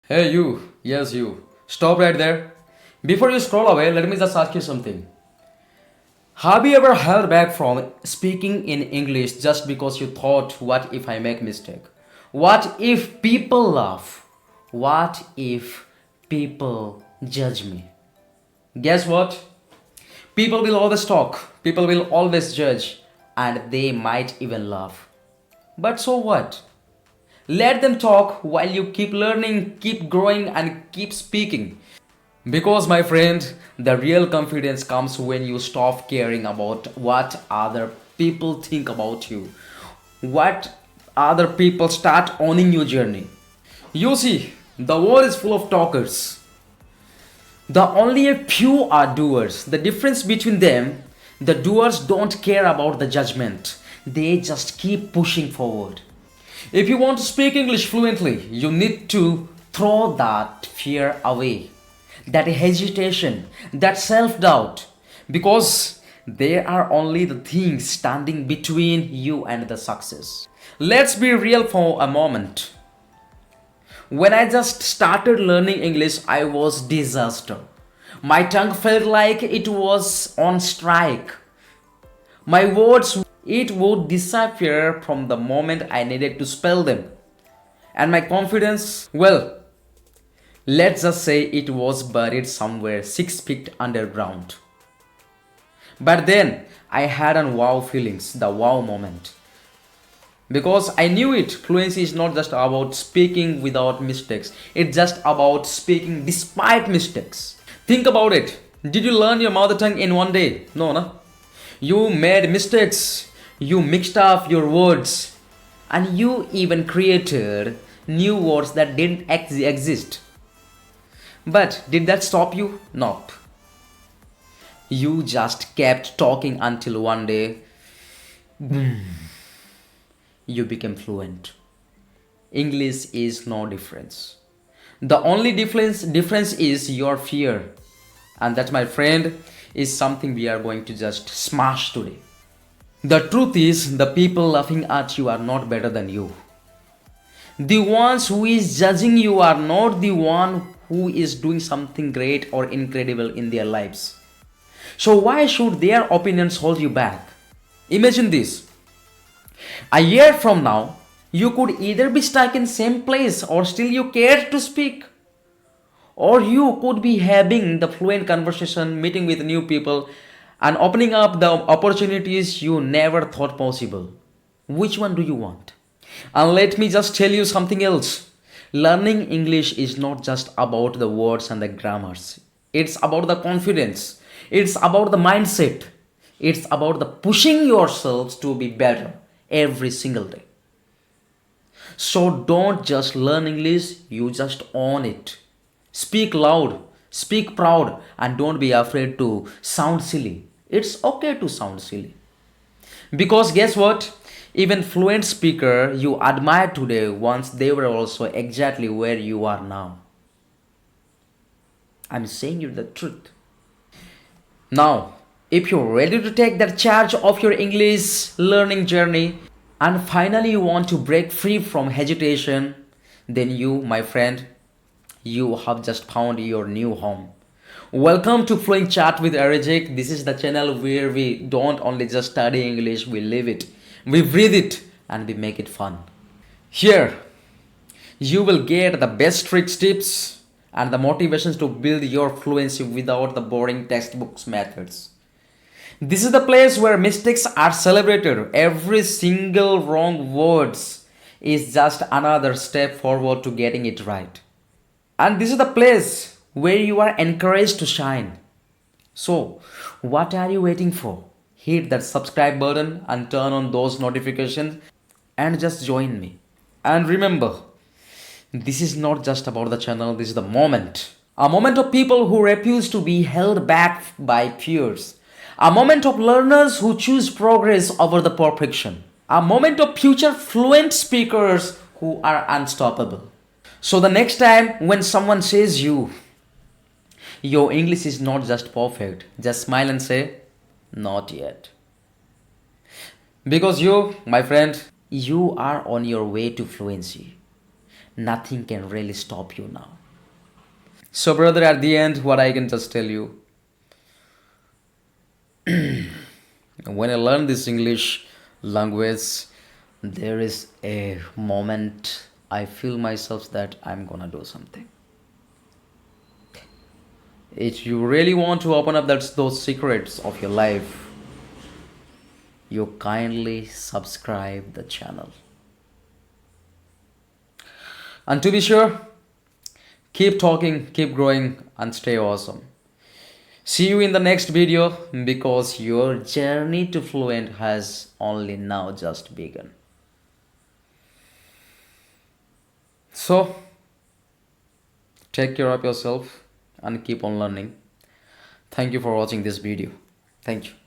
Hey, you. Yes, you. Stop right there. Before you scroll away, let me just ask you something. Have you ever held back from speaking in English just because you thought, what if I make mistake? What if people laugh? What if people judge me? Guess what? People will always talk. People will always judge. And they might even laugh. But so what? Let them talk while you keep learning, keep growing, and keep speaking. Because, my friend, the real confidence comes when you stop caring about what other people think about you, what other people start owning your journey. You see, the world is full of talkers. The only a few are doers. The difference between them, the doers don't care about the judgment. They just keep pushing forward. If you want to speak English fluently, you need to throw that fear away, that hesitation, that self doubt, because they are only the things standing between you and the success. Let's be real for a moment. When I just started learning English, I was disaster. My tongue felt like it was on strike. My words it would disappear from the moment I needed to spell them. And my confidence, well, let's just say it was buried somewhere 6 feet underground. But then I had an wow feelings, the wow moment. Because I knew it, fluency is not just about speaking without mistakes. It's just about speaking despite mistakes. Think about it. Did you learn your mother tongue in one day? No, no. You made mistakes. You mixed up your words. And you even created new words that didn't exist. But did that stop you? Nope. You just kept talking until one day you became fluent. English is no difference. The only difference is your fear. And that, my friend, is something we are going to just smash today. The truth is, the people laughing at you are not better than you. The ones who is judging you are not the one who is doing something great or incredible in their lives. So why should their opinions hold you back? Imagine this. A year from now, you could either be stuck in same place or still you care to speak. Or you could be having the fluent conversation, meeting with new people, and opening up the opportunities you never thought possible. Which one do you want? And let me just tell you something else. Learning English is not just about the words and the grammars. It's about the confidence. It's about the mindset. It's about the pushing yourselves to be better every single day. So don't just learn English, you just own it. Speak loud, speak proud, and don't be afraid to sound silly. It's okay to sound silly. Because guess what? Even fluent speaker you admire today once they were also exactly where you are now. I'm saying you the truth. Now, if you're ready to take that charge of your English learning journey and finally you want to break free from hesitation, then you, my friend, you have just found your new home. Welcome to Flowing Chat with Arijik. This is the channel where we don't only just study English, we live it, we breathe it, and we make it fun. Here, you will get the best tricks, tips, and the motivations to build your fluency without the boring textbooks methods. This is the place where mistakes are celebrated. Every single wrong words is just another step forward to getting it right. And this is the place where you are encouraged to shine. So, what are you waiting for? Hit that subscribe button and turn on those notifications and just join me. And remember, this is not just about the channel, this is the moment. A moment of people who refuse to be held back by fears. A moment of learners who choose progress over the perfection. A moment of future fluent speakers who are unstoppable. So the next time when someone says your English is not just perfect, just smile and say, not yet. Because you, my friend, you are on your way to fluency. nothing can really stop you now. So, brother, at the end, what I can just tell you, when I learned this English language, there is a moment I feel myself that I'm gonna do something. If you really want to open up those secrets of your life, you kindly subscribe the channel. And to be sure, keep talking, keep growing, and stay awesome. See you in the next video because your journey to Fluent has only now just begun. So, take care of yourself and keep on learning. Thank you for watching this video. Thank you.